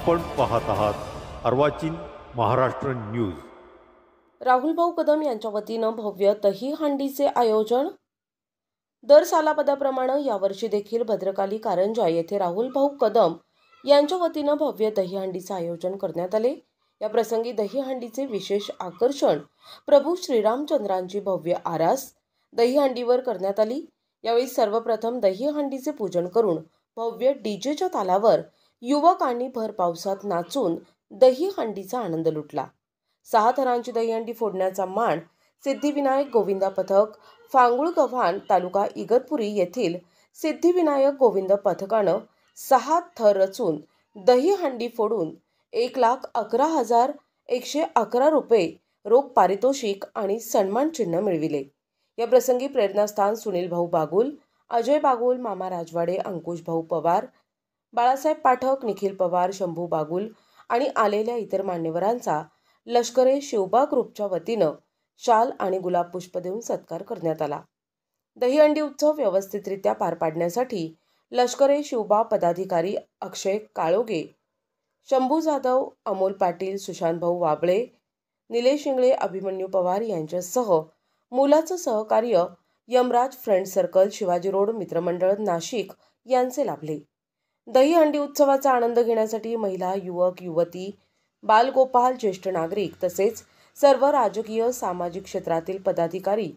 आपण पाहत आहात अर्वाचीन महाराष्ट्र न्यूज। राहुल भाऊ कदम यांच्या वतीनं भव्य दहीहंडीचे आयोजन। दर सालापदाप्रमाणे यावर्षी देखील भद्रकाली कारंजा येथे राहुल भाऊ कदम यांच्या वतीनं भव्य दहीहंडीचे आयोजन करण्यात आले। या प्रसंगी दहीहंडीचे विशेष आकर्षण प्रभू श्रीरामचंद्रांची भव्य आरास दहीहंडीवर करण्यात आली। यावेळी सर्वप्रथम दहीहंडीचे पूजन करून भव्य डीजेच्या तालावर युवकांनी भर पावसात नाचून दहीहंडीचा आनंद लुटला। 6 थरांची दहीहंडी फोडण्याचा मान सिद्धिविनायक गोविंद पथक फांगुळगव्हाण तालुका इगतपुरी येथील सिद्धिविनायक गोविंद पथकानं 6 थर रचून दहीहंडी फोडून 1,11,111 रुपये रोख पारितोषिक आणि सन्मान चिन्ह मिळविले। या प्रसंगी प्रेरणास्थान सुनील भाऊ बागुल, अजय बागुल, मामा राजवाडे, अंकुश भाऊ पवार, बाळासाहेब पाठक, निखिल पवार, शंभू बागुल आणि आलेल्या इतर मान्यवरांचा लष्करे शिवबा ग्रुपच्या वतीनं शाल आणि गुलाब पुष्प देऊन सत्कार करण्यात आला। दहीहंडी उत्सव व्यवस्थितरित्या पार पाडण्यासाठी लष्करे शिवबा पदाधिकारी अक्षय काळोगे, शंभू जाधव, अमोल पाटील, सुशांत भाऊ वाबळे, निलेश इंगळे, अभिमन्यू पवार यांच्यासह मुलाचं सहकार्य Yamraj friend circle, Shivaji road मित्रमंडळ नाशिक यांचे लाभले। दहीहंडी उत्सवाचा आनंद घेण्यासाठी महिला, युवक, युवती, बालगोपाल, ज्येष्ठ नागरिक तसेच सर्व राजकीय सामाजिक क्षेत्रातील पदाधिकारी,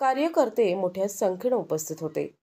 कार्यकर्ते मोठ्या संख्येने उपस्थित होते।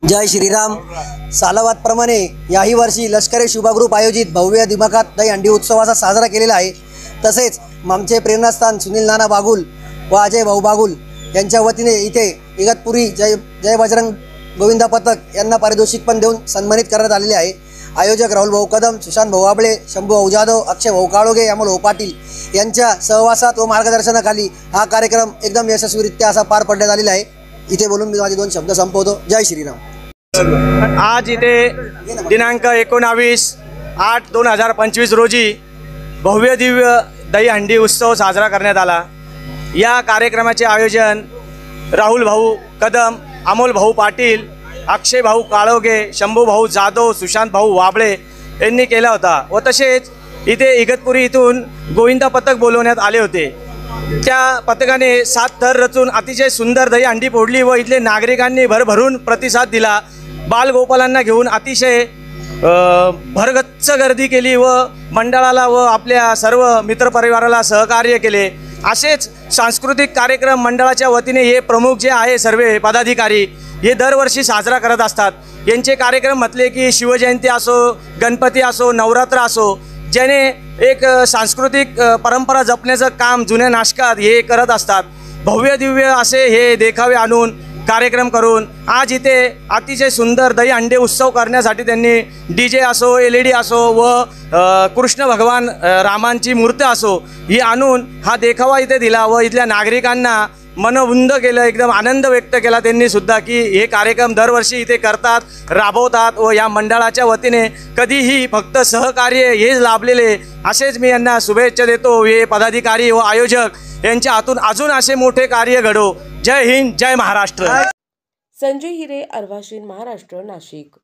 जय श्रीराम। सालावादप्रमाणे याही वर्षी लष्करी शिवबा ग्रुप आयोजित भव्य दिमाखात दहीहंडी उत्सवाचा साजरा केलेला आहे। तसेच आमचे प्रेरणास्थान सुनील नाना बागुल व अजय भाऊ बागुल यांच्या वतीने इथे इगतपुरी जय बजरंग गोविंद पथक यांना पारितोषिक पण देऊन सन्मानित करण्यात आलेले आहे। आयोजक राहुल भाऊ कदम, सुशांत भाऊ वाबळे, शंभू भाऊ जाधव, अक्षय भाऊ काळोगे, अमोल भाऊ पाटील यांच्या सहवासात व मार्गदर्शनाखाली हा कार्यक्रम एकदम यशस्वीरित्या असा पार पडण्यात आलेला आहे। इथे बोलून मी माझे 2 शब्द संपवतो। जय श्रीराम। आज इथे दिनांक 19/8/2025 रोजी भव्य दिव्य दहीहंडी उत्सव साजरा करण्यात आला। या कार्यक्रमाचे आयोजन राहुल भाऊ कदम, अमोल भाऊ पाटील, अक्षय भाऊ काळोगे, शंभू भाऊ जाधव, सुशांत भाऊ वाबळे यांनी केला होता व तसेच इथे इगतपुरी इथून गोविंद पथक बोलवण्यात आले होते। त्या पथकाने 7 थर रचून अतिशय सुंदर दहीहंडी फोडली व इथले नागरिकांनी भरभरून प्रतिसाद दिला। बालगोपालांना घेऊन अतिशय भरगच्च गर्दी केली व मंडळाला व आपल्या सर्व मित्रपरिवाराला सहकार्य केले। असेच सांस्कृतिक कार्यक्रम मंडळाच्या वतीने हे प्रमुख जे आहे सर्व पदाधिकारी हे दरवर्षी साजरा करत असतात। यांचे कार्यक्रम म्हटले की शिवजयंती असो, गणपती असो, नवरात्र असो, ज्याने एक सांस्कृतिक परंपरा जपण्याचं काम जुन्या नाशकात हे करत असतात। भव्य दिव्य असे हे देखावे आणून कार्यक्रम करून आज इथे अतिशय सुंदर दही अंडे उत्सव करण्यासाठी त्यांनी DJ असो, LED असो व कृष्ण भगवान रामांची मूर्ती असो ही आणून हा देखावा इथे दिला व इथल्या नागरिकांना मनवुंद केलं, एकदम आनंद व्यक्त केला त्यांनी सुद्धा की हे कार्यक्रम दरवर्षी इथे करतात, राबवतात व या मंडळाच्या वतीने कधीही फक्त सहकार्य हेच लाभलेले असेच मी यांना शुभेच्छा देतो। हे पदाधिकारी व आयोजक यांच्या हातून अजून असे मोठे कार्य घडो। जय हिंद, जय महाराष्ट्र। संजय हिरे, अर्वाशीन, महाराष्ट्र, नाशिक।